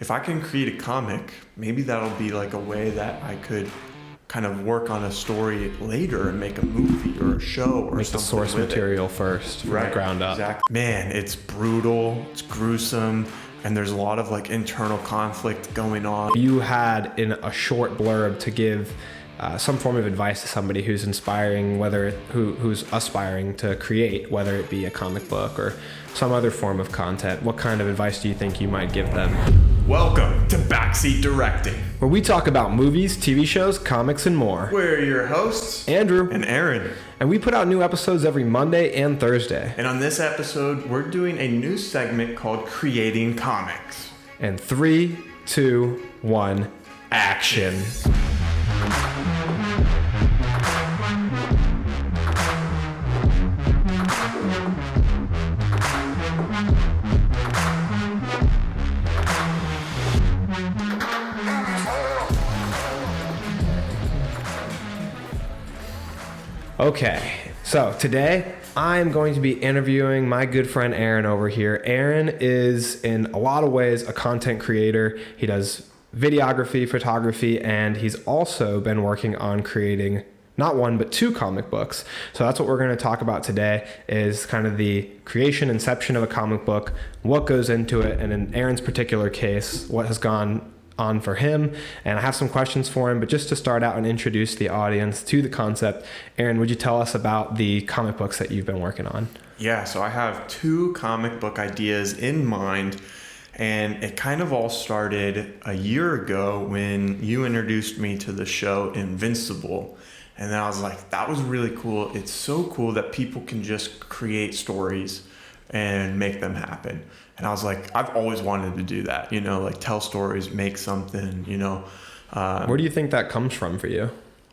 if I can create a comic, maybe that'll be like a way that I could kind of work on a story later and make a movie or a show or make something. The source material first from the ground up. Exactly. Man, it's brutal, it's gruesome, and there's a lot of like internal conflict going on. You had in a short blurb to give some form of advice to somebody who's inspiring, who's aspiring to create, whether it be a comic book or some other form of content. What kind of advice do you think you might give them? Welcome to Backseat Directing, where we talk about movies, TV shows, comics, and more. We're your hosts, Andrew and Arron. And we put out new episodes every Monday and Thursday. And on this episode, we're doing a new segment called Creating Comics. And 3, 2, 1, action. Okay, so today I'm going to be interviewing my good friend Arron over here. Arron is in a lot of ways a content creator. He does videography, photography, and he's also been working on creating not one, but 2 comic books. So that's what we're going to talk about today, is kind of the creation, inception of a comic book, what goes into it, and in Arron's particular case, what has gone on for him. And I have some questions for him, but just to start out and introduce the audience to the concept, Arron, would you tell us about the comic books that you've been working on? Yeah, so I have 2 comic book ideas in mind, and it kind of all started a year ago when you introduced me to the show Invincible. And then I was like, that was really cool. It's so cool that people can just create stories and make them happen. And I was like, I've always wanted to do that, like tell stories, make something, Where do you think that comes from for you?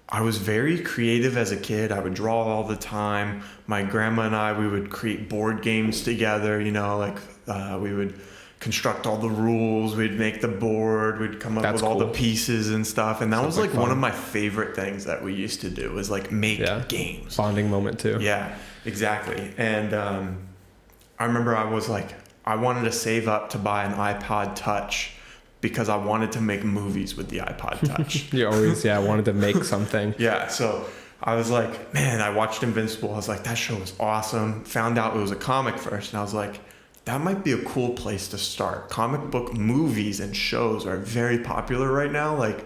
I was very creative as a kid. I would draw all the time. My grandma and I, we would create board games together, we would construct all the rules. We'd make the board. We'd come up with all the pieces and stuff. And that was like one of my favorite things that we used to do, was like make games. Bonding moment too. Yeah, exactly. And I remember I was like, I wanted to save up to buy an iPod Touch because I wanted to make movies with the iPod Touch. You always, wanted to make something. Yeah, so I was like, man, I watched Invincible. I was like, that show was awesome. Found out it was a comic first. And I was like, that might be a cool place to start. Comic book movies and shows are very popular right now. Like,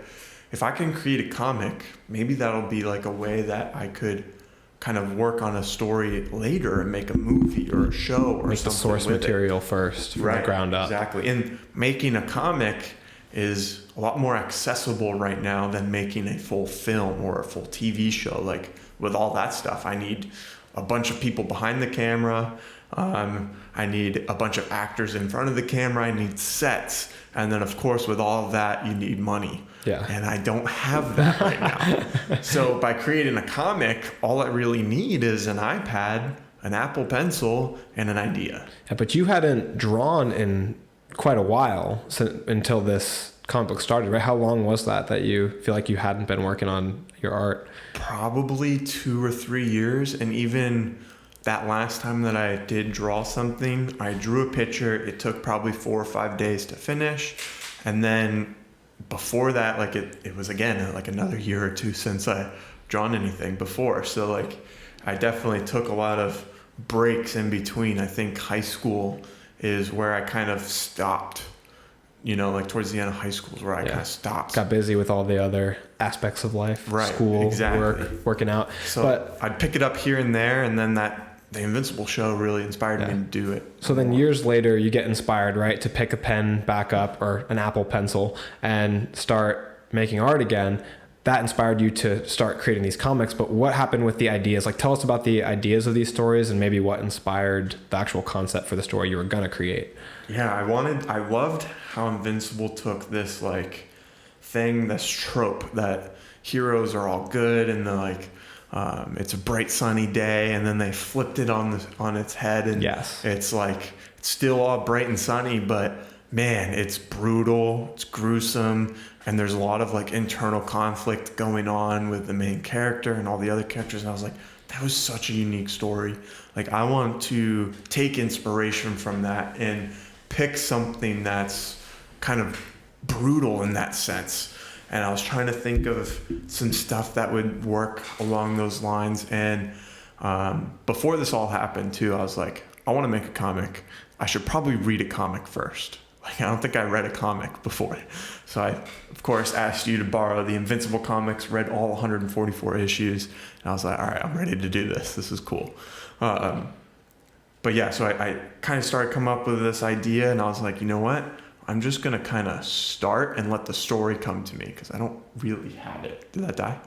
if I can create a comic, maybe that'll be like a way that I could kind of work on a story later and make a movie or a show or make something. The source material first from the ground up. Exactly. And making a comic is a lot more accessible right now than making a full film or a full TV show. Like, with all that stuff, I need a bunch of people behind the camera. I need a bunch of actors in front of the camera. I need sets. And then, of course, with all of that, you need money. Yeah. And I don't have that right now. So by creating a comic, all I really need is an iPad, an Apple Pencil, and an idea. Yeah, but you hadn't drawn in quite a while until this comic book started, right? How long was that you feel like you hadn't been working on your art? Probably 2 or 3 years. And even that last time that I did draw something, I drew a picture. It took probably 4 or 5 days to finish. And then before that, like it was again like another year or 2 since I drawn anything before. So like I definitely took a lot of breaks in between. I think high school is where I kind of stopped. Like towards the end of high school is where I kind of stopped. Got busy with all the other aspects of life, right? School, exactly. Work, working out. So but I'd pick it up here and there, and then the Invincible show really inspired me to do it. So then years later, you get inspired, right, to pick a pen back up or an Apple Pencil and start making art again. That inspired you to start creating these comics. But what happened with the ideas? Like, tell us about the ideas of these stories and maybe what inspired the actual concept for the story you were going to create. Yeah, I loved how Invincible took this like thing, this trope that heroes are all good and they're like, it's a bright sunny day, and then they flipped it on its head, and it's like it's still all bright and sunny, but man, it's brutal, it's gruesome, and there's a lot of like internal conflict going on with the main character and all the other characters. And I was like, that was such a unique story. Like, I want to take inspiration from that and pick something that's kind of brutal in that sense. And I was trying to think of some stuff that would work along those lines. And before this all happened too, I was like, I want to make a comic. I should probably read a comic first. Like, I don't think I read a comic before. So I, of course, asked you to borrow the Invincible comics, read all 144 issues. And I was like, all right, I'm ready to do this. This is cool. But yeah, so I kind of started coming up with this idea, and I was like, you know what? I'm just going to kind of start and let the story come to me because I don't really have it. Did that die?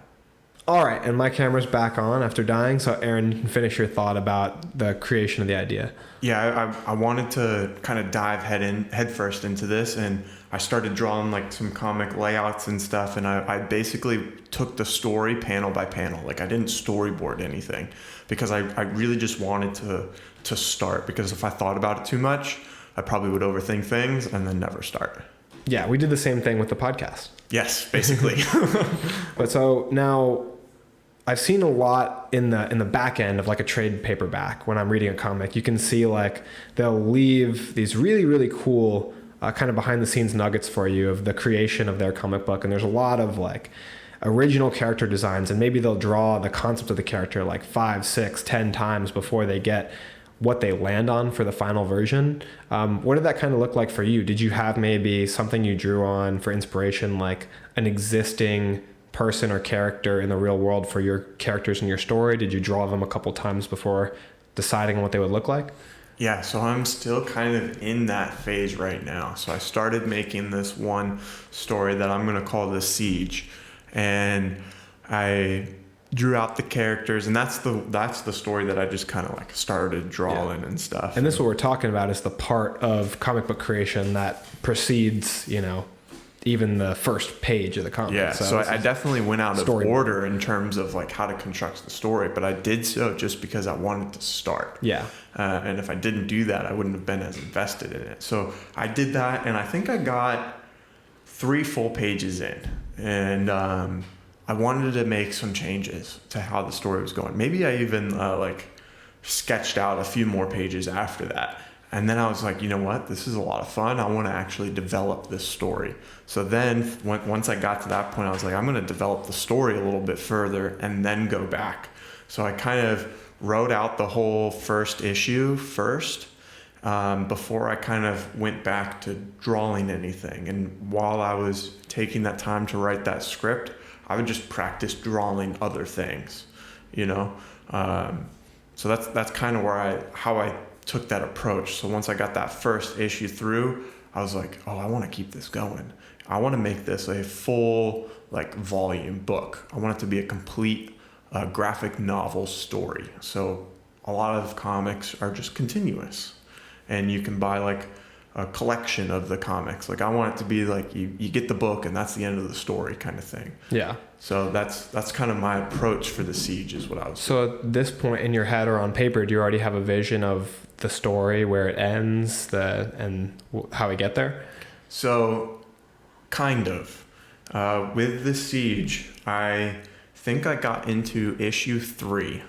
All right, and my camera's back on after dying, so Arron, you can finish your thought about the creation of the idea. Yeah, I wanted to kind of dive head first into this, and I started drawing like some comic layouts and stuff, and I basically took the story panel by panel. Like, I didn't storyboard anything because I really just wanted to start, because if I thought about it too much, I probably would overthink things and then never start. Yeah, we did the same thing with the podcast. Yes, basically. But so now I've seen a lot in the back end of like a trade paperback. When I'm reading a comic, you can see like they'll leave these really, really cool kind of behind the scenes nuggets for you of the creation of their comic book. And there's a lot of like original character designs, and maybe they'll draw the concept of the character like 5, 6, 10 times before they get what they land on for the final version. What did that kind of look like for you? Did you have maybe something you drew on for inspiration, like an existing person or character in the real world for your characters in your story? Did you draw them a couple times before deciding what they would look like? Yeah, so I'm still kind of in that phase right now. So I started making this one story that I'm going to call The Siege, and I drew out the characters, and that's the story that I just kind of like started drawing and stuff. And this, what we're talking about, is the part of comic book creation that precedes, even the first page of the comic. Yeah, so I definitely went out of order in terms of like how to construct the story, but I did so just because I wanted to start. Yeah. And if I didn't do that, I wouldn't have been as invested in it. So I did that, and I think I got 3 full pages in, and I wanted to make some changes to how the story was going. Maybe I even sketched out a few more pages after that. And then I was like, you know what? This is a lot of fun. I want to actually develop this story. So then once I got to that point, I was like, I'm going to develop the story a little bit further and then go back. So I kind of wrote out the whole first issue first before I kind of went back to drawing anything. And while I was taking that time to write that script, I would just practice drawing other things, So that's kind of how I took that approach. So once I got that first issue through, I was like, oh, I want to keep this going. I want to make this a full volume book. I want it to be a complete graphic novel story. So a lot of comics are just continuous, and you can buy a collection of the comics. I want it to be you get the book and that's the end of the story kind of thing. Yeah. So that's kind of my approach for The Siege is what I was So at this point in your head or on paper, do you already have a vision of the story, where it ends, and how we get there? So kind of. With The Siege, I think I got into issue 3,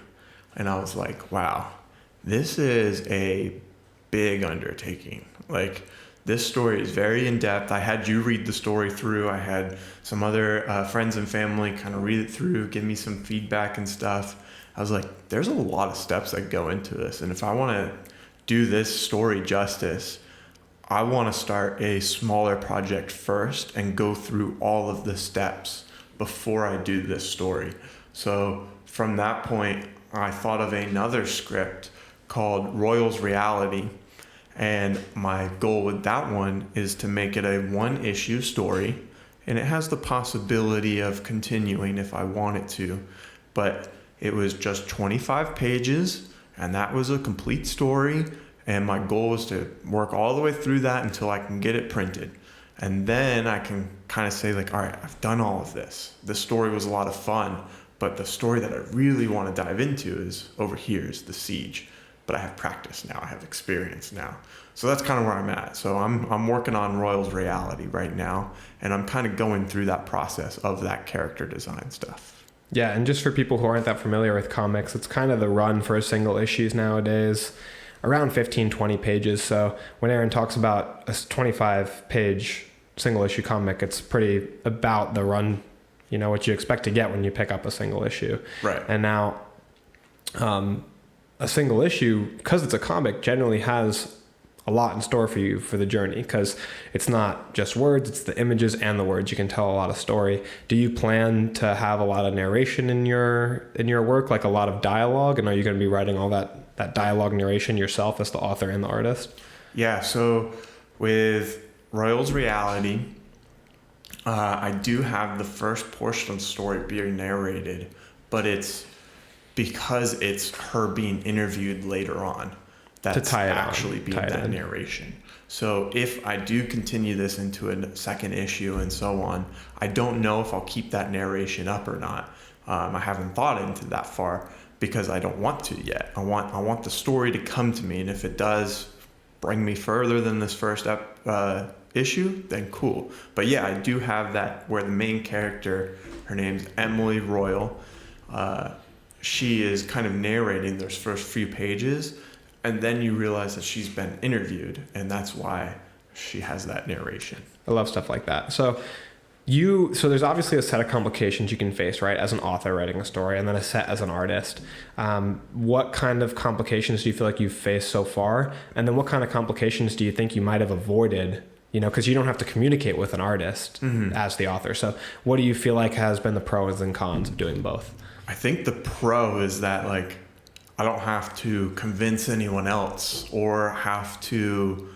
and I was like, wow, this is a big undertaking. This story is very in-depth. I had you read the story through. I had some other friends and family kind of read it through, give me some feedback and stuff. I was like, there's a lot of steps that go into this. And if I want to do this story justice, I want to start a smaller project first and go through all of the steps before I do this story. So from that point, I thought of another script called Royal's Reality. And my goal with that one is to make it a 1-issue story, and it has the possibility of continuing if I want it to, but it was just 25 pages, and that was a complete story, and my goal is to work all the way through that until I can get it printed. And then I can kind of say all right, I've done all of this. This story was a lot of fun, but the story that I really want to dive into is over here, is The Siege. But I have practice now. I have experience now. So that's kind of where I'm at. So I'm working on Royal's Reality right now, and I'm kind of going through that process of that character design stuff. Yeah, and just for people who aren't that familiar with comics, it's kind of the run for single issues nowadays, around 15, 20 pages. So when Arron talks about a 25-page single issue comic, it's pretty about the run, you know, what you expect to get when you pick up a single issue. Right. And now, a single issue, because it's a comic, generally has a lot in store for you for the journey, because it's not just words, it's the images and the words. You can tell a lot of story. Do you plan to have a lot of narration in your work, like a lot of dialogue? And are you going to be writing all that dialogue narration yourself as the author and the artist? Yeah, so with Royal's Reality, I do have the first portion of the story being narrated, but it's because it's her being interviewed later on that's actually being that narration. So if I do continue this into a second issue and so on, I don't know if I'll keep that narration up or not. I haven't thought into that far because I don't want to yet. I want the story to come to me, and if it does bring me further than this first issue, then cool. But yeah, I do have that where the main character, her name's Emily Royal, she is kind of narrating those first few pages, and then you realize that she's been interviewed, and that's why she has that narration. I love stuff like that. So there's obviously a set of complications you can face, right, as an author writing a story, and then a set as an artist. What kind of complications do you feel like you've faced so far? And then what kind of complications do you think you might have avoided? You know, because you don't have to communicate with an artist as the author. So what do you feel like has been the pros and cons of doing both? I think the pro is that, like, I don't have to convince anyone else or have to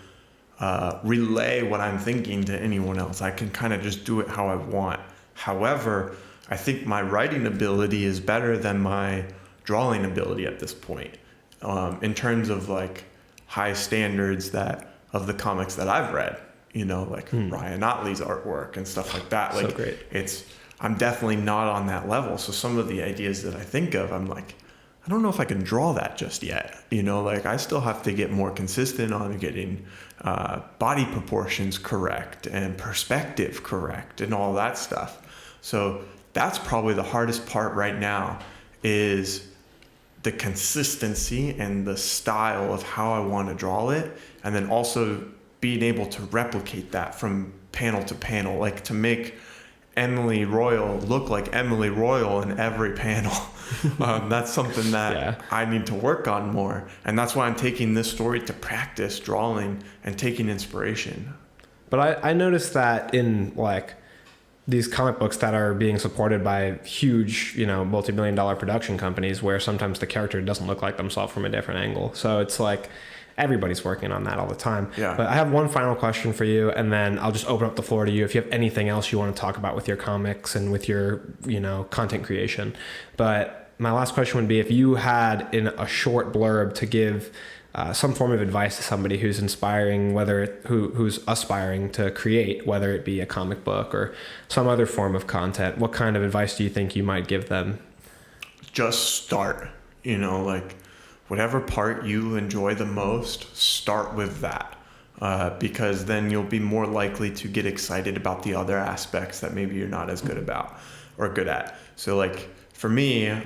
relay what I'm thinking to anyone else. I can kind of just do it how I want. However, I think my writing ability is better than my drawing ability at this point, in terms of like high standards of the comics that I've read, you know, like Ryan Otley's artwork and stuff like that. Like, so great. I'm definitely not on that level. So some of the ideas that I think of, I'm like, I don't know if I can draw that just yet. You know, like I still have to get more consistent on getting body proportions correct and perspective correct and all that stuff. So that's probably the hardest part right now, is the consistency and the style of how I want to draw it. And then also being able to replicate that from panel to panel, like to make Emily Royal look like Emily Royal in every panel. That's something that I need to work on more. And that's why I'm taking this story to practice drawing and taking inspiration. But I noticed that in like these comic books that are being supported by huge, you know, multi-million-dollar production companies, where sometimes the character doesn't look like themselves from a different angle. So it's like everybody's working on that all the time. Yeah. But I have one final question for you, and then I'll just open up the floor to you if you have anything else you want to talk about with your comics and with your, you know, content creation. But my last question would be, if you had in a short blurb to give some form of advice to somebody who's inspiring, who's aspiring to create, whether it be a comic book or some other form of content, what kind of advice do you think you might give them? Just start, you know, like whatever part you enjoy the most, start with that. Because then you'll be more likely to get excited about the other aspects that maybe you're not as good about or good at. So like for me,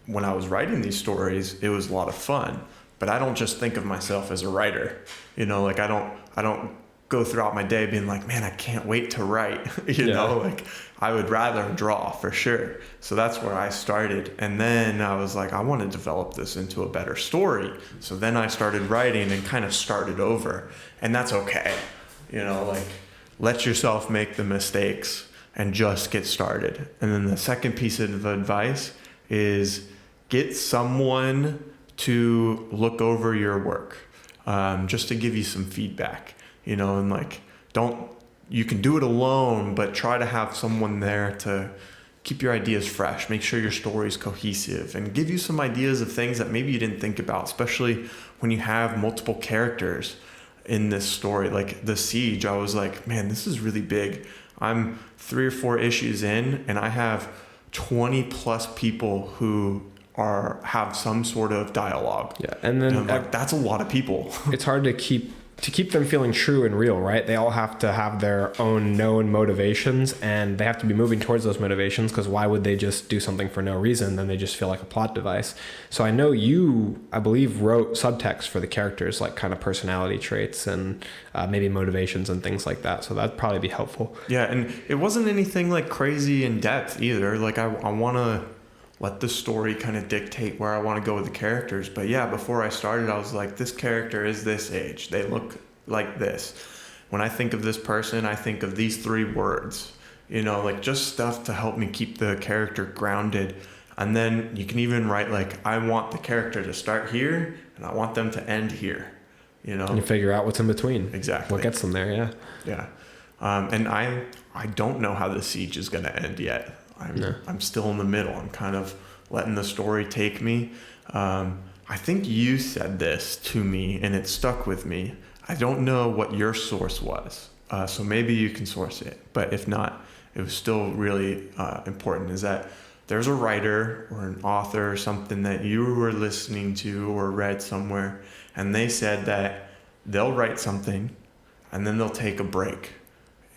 when I was writing these stories, it was a lot of fun. But I don't just think of myself as a writer, you know, like I don't go throughout my day being like, man, I can't wait to write, you know, like I would rather draw for sure. So that's where I started. And then I was like, I want to develop this into a better story. So then I started writing and kind of started over, and that's okay. You know, like let yourself make the mistakes and just get started. And then the second piece of advice is get someone to look over your work, just to give you some feedback, you know, and like, you can do it alone, but try to have someone there to keep your ideas fresh, make sure your story is cohesive, and give you some ideas of things that maybe you didn't think about, especially when you have multiple characters in this story. Like The Siege, I was like, man, this is really big. I'm 3 or 4 issues in, and I have 20 plus people who have some sort of dialogue. Yeah, and then like, that's a lot of people. It's hard to keep to keep them feeling true and real, right? They all have to have their own known motivations, and they have to be moving towards those motivations, because why would they just do something for no reason? Then they just feel like a plot device. So I know you, I believe, wrote subtext for the characters, like kind of personality traits and maybe motivations and things like that. So that'd probably be helpful. Yeah, and it wasn't anything like crazy in depth either. Like I want to let the story kind of dictate where I want to go with the characters. But yeah, before I started, I was like, this character is this age. They look like this. When I think of this person, I think of these 3 words, like just stuff to help me keep the character grounded. And then you can even write like, I want the character to start here and I want them to end here, And you figure out what's in between. Exactly. What gets them there. Yeah. Yeah. And I don't know how the siege is going to end yet. I'm still in the middle. I'm kind of letting the story take me. I think you said this to me and it stuck with me. I don't know what your source was, so maybe you can source it. But if not, it was still really important, is that there's a writer or an author or something that you were listening to or read somewhere, and they said that they'll write something and then they'll take a break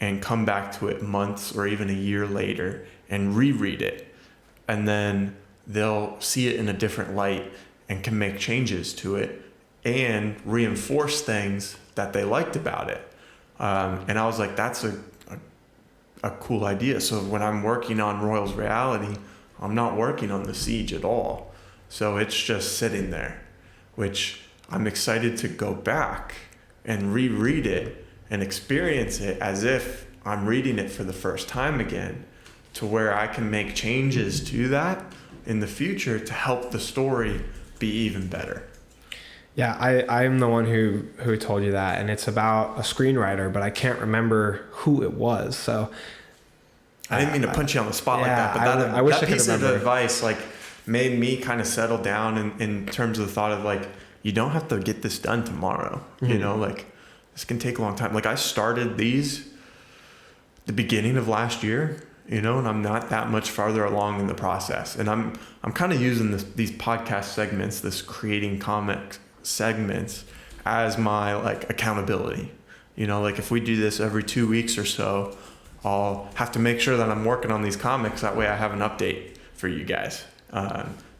and come back to it months or even a year later and reread it, and then they'll see it in a different light and can make changes to it and reinforce things that they liked about it. And I was like, that's a cool idea. So when I'm working on Royals Reality, I'm not working on the siege at all. So it's just sitting there, which I'm excited to go back and reread it and experience it as if I'm reading it for the first time again, to where I can make changes to that in the future to help the story be even better. Yeah, I'm the one who told you that, and it's about a screenwriter, but I can't remember who it was. So I didn't mean to punch you on the spot like that, but I wish that I could piece of remember. advice like made me kind of settle down in terms of the thought of like, you don't have to get this done tomorrow. Mm-hmm. Like this can take a long time. Like I started these the beginning of last year, and I'm not that much farther along in the process. And I'm kind of using these podcast segments, this creating comic segments, as my like accountability. Like if we do this every 2 weeks or so, I'll have to make sure that I'm working on these comics. That way I have an update for you guys.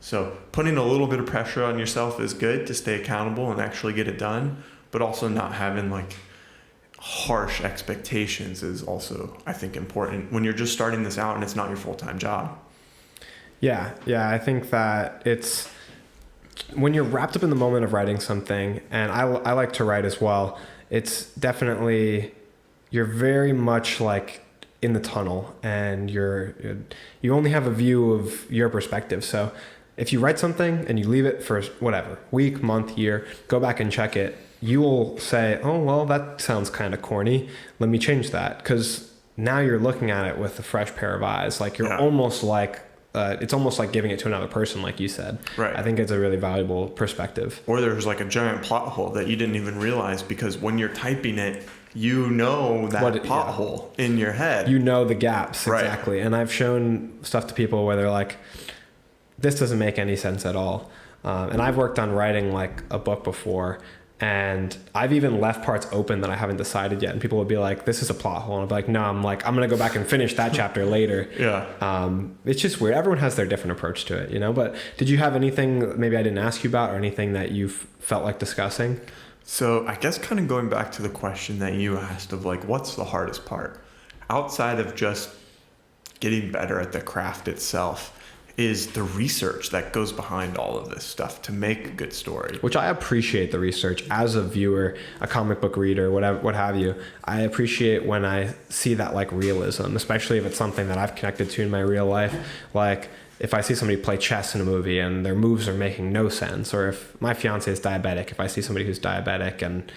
So putting a little bit of pressure on yourself is good to stay accountable and actually get it done, but also not having like harsh expectations is also, I think, important when you're just starting this out and it's not your full-time job. Yeah, I think that it's when you're wrapped up in the moment of writing something, and I like to write as well, it's definitely, you're very much like in the tunnel, and you only have a view of your perspective. So if you write something and you leave it for whatever, week, month, year, go back and check it, you will say, oh, well, that sounds kind of corny. Let me change that. Because now you're looking at it with a fresh pair of eyes. Like you're almost like, it's almost like giving it to another person, like you said. Right. I think it's a really valuable perspective. Or there's like a giant plot hole that you didn't even realize, because when you're typing it, that plot hole in your head. The gaps, exactly. Right. And I've shown stuff to people where they're like, this doesn't make any sense at all. And I've worked on writing like a book before, and I've even left parts open that I haven't decided yet. And people would be like, this is a plot hole. And I'll be like, no, I'm going to go back and finish that chapter later. Yeah. It's just weird. Everyone has their different approach to it, but did you have anything maybe I didn't ask you about, or anything that you felt like discussing? So I guess kind of going back to the question that you asked of like, what's the hardest part outside of just getting better at the craft itself, is the research that goes behind all of this stuff to make a good story. Which I appreciate the research as a viewer, a comic book reader, whatever, what have you. I appreciate when I see that like realism, especially if it's something that I've connected to in my real life. Like if I see somebody play chess in a movie and their moves are making no sense, or if my fiance is diabetic, if I see somebody who's diabetic and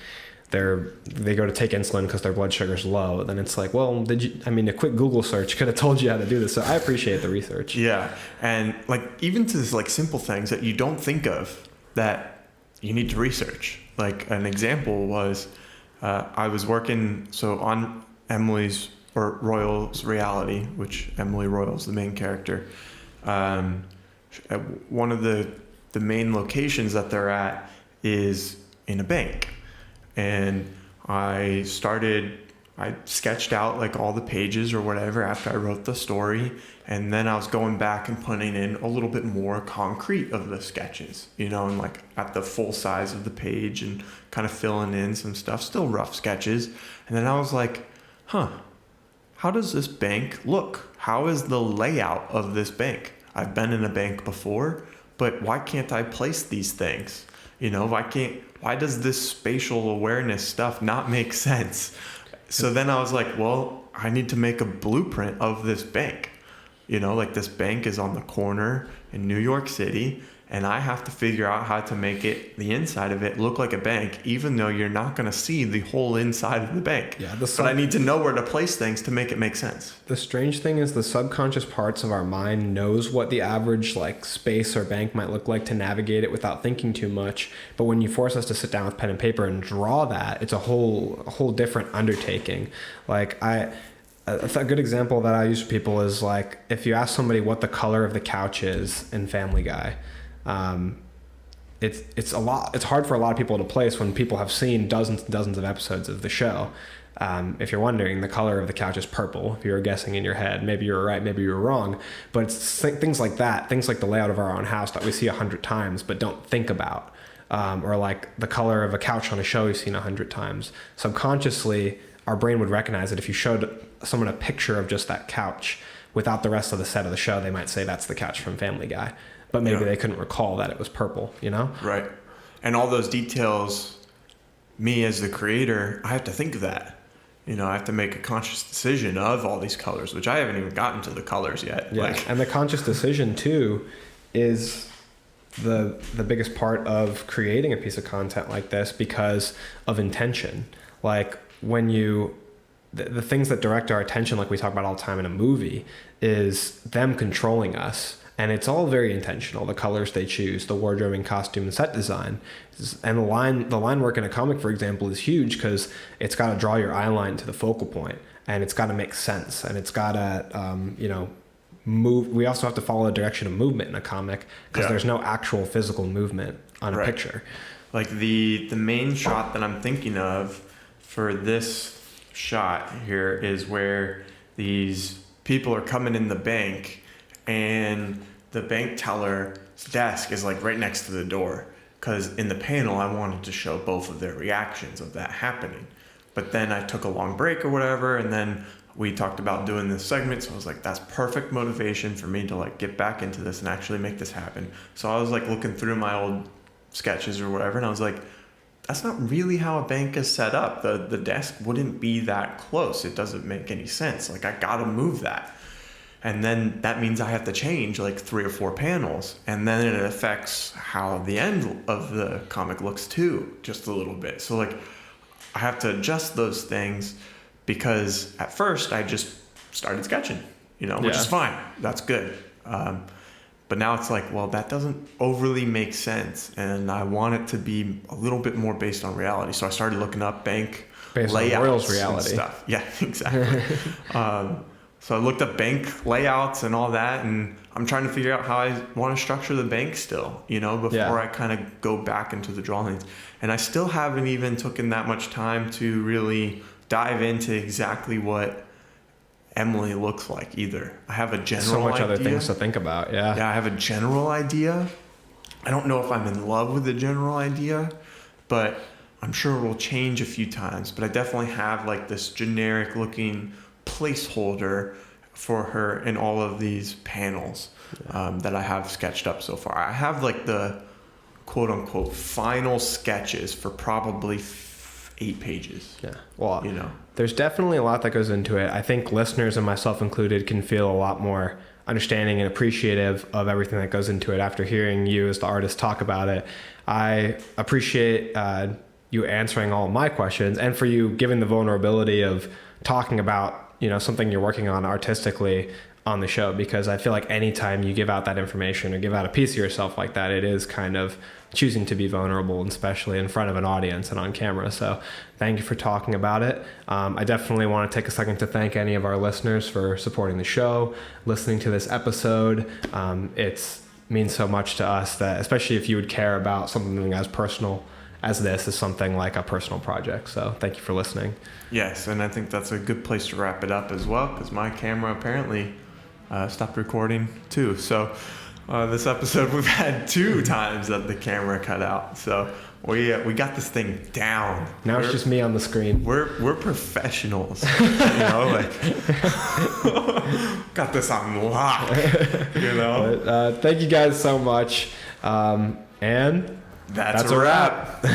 they go to take insulin because their blood sugar's low, then it's like, well, a quick Google search could have told you how to do this. So I appreciate the research. Yeah. And like even to this like simple things that you don't think of that you need to research. Like an example was I was working on Emily's or Royals Reality, which Emily Royals, the main character, one of the main locations that they're at is in a bank. and I sketched out like all the pages or whatever after I wrote the story, and then I was going back and putting in a little bit more concrete of the sketches, and like at the full size of the page and kind of filling in some stuff, still rough sketches. And then I was like, how does this bank look? How is the layout of this bank? I've been in a bank before, but why can't I place these things? Why does this spatial awareness stuff not make sense? So then I was like, well, I need to make a blueprint of this bank. Like this bank is on the corner in New York City, and I have to figure out how to make the inside of it look like a bank, even though you're not going to see the whole inside of the bank. Yeah, but I need to know where to place things to make it make sense. The strange thing is the subconscious parts of our mind knows what the average like space or bank might look like to navigate it without thinking too much. But when you force us to sit down with pen and paper and draw that, it's a whole different undertaking. Like a good example that I use for people is like if you ask somebody what the color of the couch is in Family Guy, it's hard for a lot of people to place when people have seen dozens and dozens of episodes of the show. If you're wondering, the color of the couch is purple. If you're guessing in your head, maybe you're right, maybe you're wrong. But it's things like that, things like the layout of our own house that we see 100 times but don't think about. Or like the color of a couch on a show we've seen 100 times. Subconsciously, our brain would recognize it. If you showed someone a picture of just that couch without the rest of the set of the show, they might say that's the couch from Family Guy. But maybe they couldn't recall that it was purple, Right. And all those details, me as the creator, I have to think of that. I have to make a conscious decision of all these colors, which I haven't even gotten to the colors yet. Yeah, and the conscious decision, too, is the biggest part of creating a piece of content like this because of intention. Like when the things that direct our attention, like we talk about all the time in a movie, is them controlling us. And it's all very intentional. The colors they choose, the wardrobe and costume and set design. And the line work in a comic, for example, is huge because it's got to draw your eye line to the focal point, and it's got to make sense, and it's got to, move. We also have to follow the direction of movement in a comic because there's no actual physical movement on a picture. Like the main shot that I'm thinking of for this shot here is where these people are coming in the bank, and the bank teller's desk is like right next to the door, because in the panel I wanted to show both of their reactions of that happening. But then I took a long break or whatever, and then we talked about doing this segment, so I was like, that's perfect motivation for me to like get back into this and actually make this happen. So I was like looking through my old sketches or whatever, and I was like, that's not really how a bank is set up. The desk wouldn't be that close. It doesn't make any sense. Like, I gotta move that. And then that means I have to change like 3 or 4 panels. And then it affects how the end of the comic looks too, just a little bit. So like, I have to adjust those things because at first I just started sketching, which is fine. That's good. But now it's like, well, that doesn't overly make sense. And I want it to be a little bit more based on reality. So I started looking up bank based layouts on Royals reality. And stuff. Yeah, exactly. So I looked up bank layouts and all that, and I'm trying to figure out how I want to structure the bank still, before I kind of go back into the drawings. And I still haven't even taken that much time to really dive into exactly what Emily looks like either. I have a general idea. So much other things to think about, yeah. Yeah, I have a general idea. I don't know if I'm in love with the general idea, but I'm sure it will change a few times. But I definitely have like this generic looking placeholder for her in all of these panels that I have sketched up so far. I have like the quote unquote final sketches for probably 8 pages. Yeah. Well, there's definitely a lot that goes into it. I think listeners and myself included can feel a lot more understanding and appreciative of everything that goes into it after hearing you as the artist talk about it. I appreciate you answering all of my questions and for you giving the vulnerability of talking about something you're working on artistically on the show, because I feel like anytime you give out that information or give out a piece of yourself like that, it is kind of choosing to be vulnerable, and especially in front of an audience and on camera. So thank you for talking about it. I definitely want to take a second to thank any of our listeners for supporting the show, listening to this episode. It means so much to us that, especially if you would care about something as personal as this as something like a personal project. So thank you for listening. Yes, and I think that's a good place to wrap it up as well, because my camera apparently stopped recording too. So this episode we've had 2 times that the camera cut out. So we got this thing down. Now it's just me on the screen. We're professionals, you know, like got this on lock, you know. But, thank you guys so much, and that's a wrap.